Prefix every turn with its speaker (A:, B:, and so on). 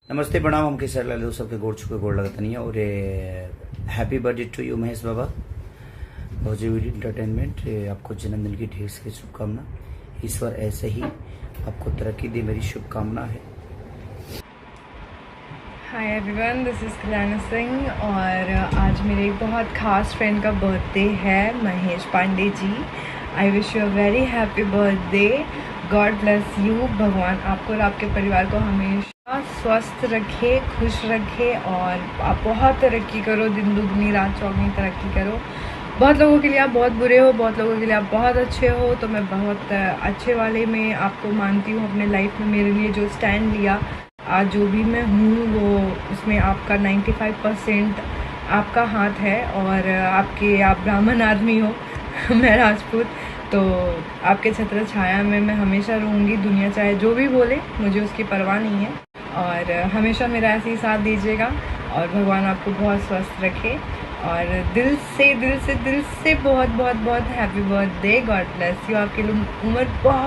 A: नमस्ते प्रणाम। हम केसर लाल सबके गोड़ छुके गोड़ लगतनी और happy birthday to you Mahesh Baba positive entertainment. आपको जन्मदिन की ढेर सारी शुभकामना। ईश्वर ऐसे ही आपको तरक्की दे, मेरी शुभकामना है।
B: Hi everyone, this is Kalyan Singh और आज मेरे एक बहुत ख़ास फ्रेंड का बर्थडे है, Mahesh Pandey ji. I wish you a very happy birthday. God bless you. भगवान आपको और आपके परिवार को हमेशा स्वस्थ रखे, खुश रखे और आप बहुत तरक्की करो, दिन दुगनी रात चौगनी तरक्की करो। बहुत लोगों के लिए आप बहुत बुरे हो, बहुत लोगों के लिए आप बहुत अच्छे हो, तो मैं बहुत अच्छे वाले में आपको मानती हूँ। अपने लाइफ में मेरे लिए जो स्टैंड लिया, आज जो भी मैं हूँ वो उसमें आपका 95% आपका हाथ है। और आप ब्राह्मण आदमी हो मैं राजपूत, तो आपके छत्र छाया में मैं हमेशा रहूँगी। दुनिया चाहे जो भी बोले, मुझे उसकी परवाह नहीं है। और हमेशा मेरा ऐसे ही साथ दीजिएगा और भगवान आपको बहुत स्वस्थ रखे। और दिल से बहुत बहुत बहुत happy birthday. God bless you. आपकी उम्र बहुत